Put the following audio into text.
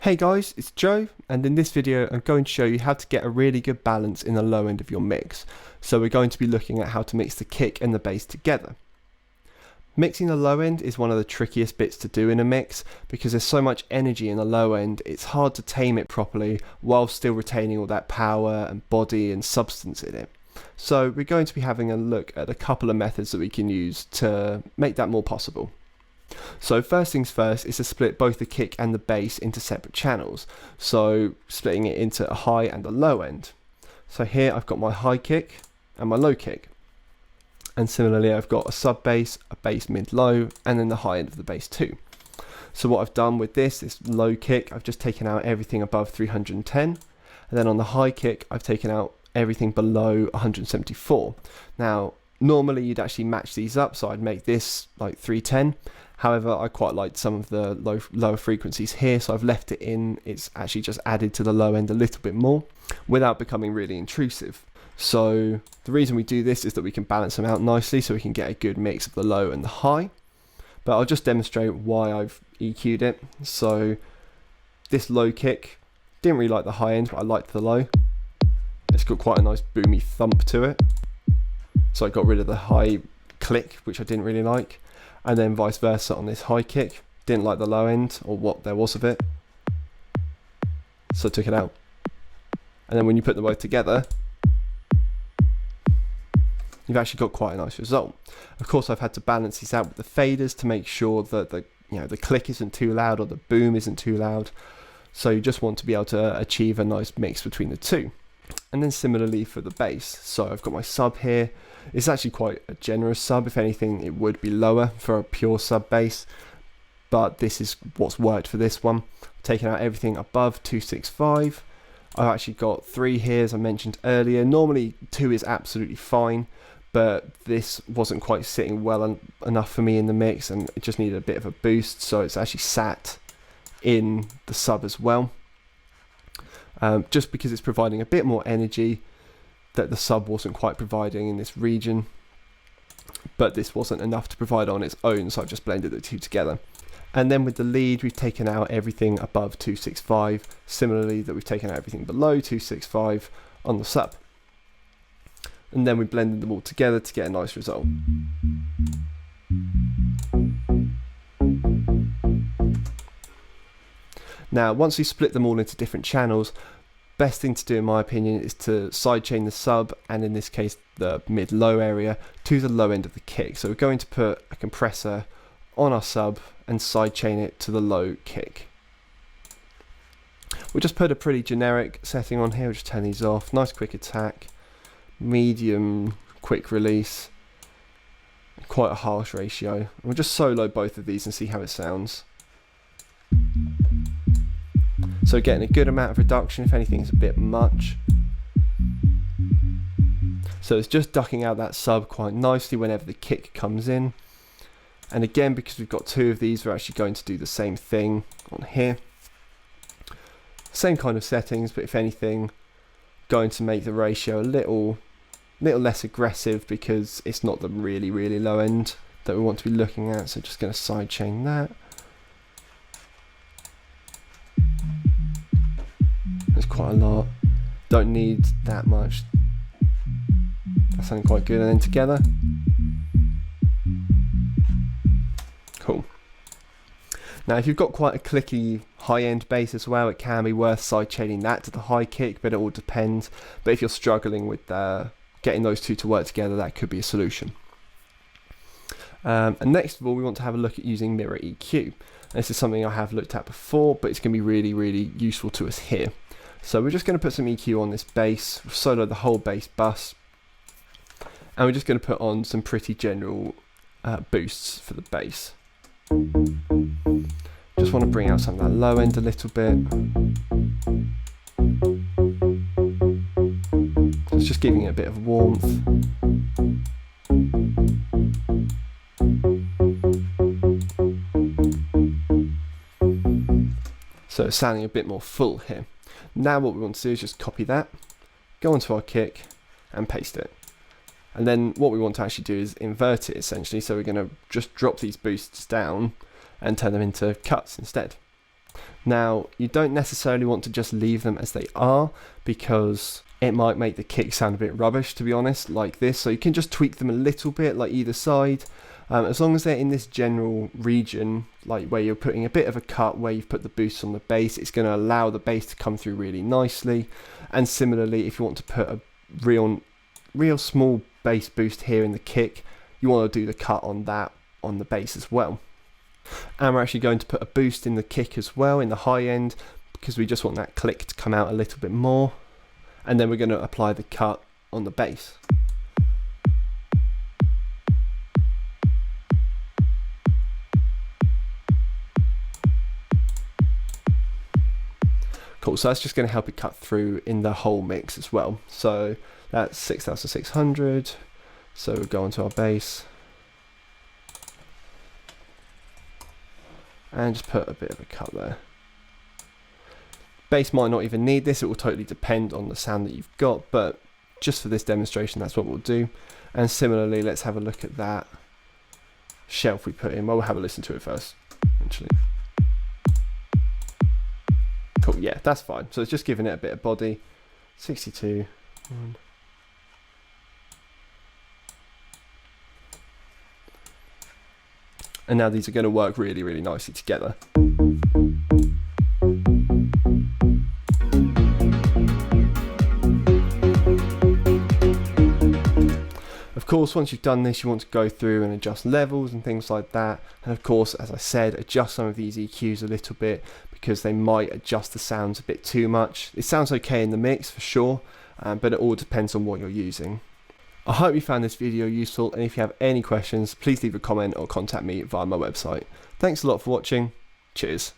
Hey guys, it's Joe, and in this video I'm going to show you how to get a really good balance in the low end of your mix. So we're going to be looking at how to mix the kick and the bass together. Mixing the low end is one of the trickiest bits to do in a mix because there's so much energy in the low end, it's hard to tame it properly while still retaining all that power and body and substance in it. So we're going to be having a look at a couple of methods that we can use to make that more possible. So first things first is to split both the kick and the bass into separate channels. So splitting it into a high and a low end. So here I've got my high kick and my low kick. And similarly I've got a sub bass, a bass mid low, and then the high end of the bass too. So what I've done with this low kick, I've just taken out everything above 310. And then on the high kick I've taken out everything below 174. Now normally you'd actually match these up, so I'd make this like 310. However, I quite like some of the lower frequencies here, so I've left it in. It's actually just added to the low end a little bit more without becoming really intrusive. So the reason we do this is that we can balance them out nicely so we can get a good mix of the low and the high. But I'll just demonstrate why I've EQ'd it. So this low kick, didn't really like the high end, but I liked the low. It's got quite a nice boomy thump to it. So I got rid of the high click, which I didn't really like. And then vice versa on this high kick, didn't like the low end or what there was of it, so I took it out. And then when you put them both together, you've actually got quite a nice result. Of course I've had to balance these out with the faders to make sure that the click isn't too loud or the boom isn't too loud. So you just want to be able to achieve a nice mix between the two. And then similarly for the bass, so I've got my sub here. It's actually quite a generous sub. If anything, it would be lower for a pure sub bass, but this is what's worked for this one. Taking out everything above 265. I've actually got 3 here, as I mentioned earlier. Normally 2 is absolutely fine, but this wasn't quite sitting well enough for me in the mix, and it just needed a bit of a boost, so it's actually sat in the sub as well. Just because it's providing a bit more energy that the sub wasn't quite providing in this region, but this wasn't enough to provide on its own, so I've just blended the two together. And then with the lead, we've taken out everything above 265, similarly that we've taken out everything below 265 on the sub. And then we blended them all together to get a nice result. Now once we split them all into different channels, best thing to do in my opinion is to sidechain the sub, and in this case the mid-low area, to the low end of the kick. So we're going to put a compressor on our sub and sidechain it to the low kick. We'll just put a pretty generic setting on here. We'll just turn these off. Nice quick attack, medium quick release, quite a harsh ratio. And we'll just solo both of these and see how it sounds. So getting a good amount of reduction, if anything it's a bit much. So it's just ducking out that sub quite nicely whenever the kick comes in. And again, because we've got 2 of these, we're actually going to do the same thing on here. Same kind of settings, but if anything, going to make the ratio a little less aggressive because it's not the really low end that we want to be looking at. So just going to sidechain that. Quite a lot, don't need that much. That's something quite good. And then together, cool. Now if you've got quite a clicky high end bass as well, it can be worth sidechaining that to the high kick, but it all depends. But if you're struggling with getting those two to work together, that could be a solution. And next of all, we want to have a look at using mirror EQ. This is something I have looked at before, but it's going to be really useful to us here. So we're just going to put some EQ on this bass, solo the whole bass bus, and we're just going to put on some pretty general boosts for the bass. Just want to bring out some of that low end a little bit. So it's just giving it a bit of warmth. So it's sounding a bit more full here. Now what we want to do is just copy that, go onto our kick and paste it. And then what we want to actually do is invert it essentially. So we're going to just drop these boosts down and turn them into cuts instead. Now, you don't necessarily want to just leave them as they are, because it might make the kick sound a bit rubbish, to be honest, like this. So you can just tweak them a little bit, like either side. As long as they're in this general region, like where you're putting a bit of a cut where you've put the boost on the bass, it's going to allow the bass to come through really nicely. And similarly, if you want to put a real small bass boost here in the kick, you want to do the cut on that on the bass as well. And we're actually going to put a boost in the kick as well, in the high end, because we just want that click to come out a little bit more. And then we're going to apply the cut on the bass. Cool, so that's just going to help it cut through in the whole mix as well. So that's 6,600. So we'll go onto our bass and just put a bit of a cut there. Bass might not even need this, it will totally depend on the sound that you've got, but just for this demonstration, that's what we'll do. And similarly, let's have a look at that shelf we put in. Well, we'll have a listen to it first, actually. Cool, yeah, that's fine. So it's just giving it a bit of body. 62. And now these are going to work really, really nicely together. Of course, once you've done this, you want to go through and adjust levels and things like that. And of course, as I said, adjust some of these EQs a little bit, because they might adjust the sounds a bit too much. It sounds okay in the mix for sure, but it all depends on what you're using. I hope you found this video useful, and if you have any questions, please leave a comment or contact me via my website. Thanks a lot for watching. Cheers.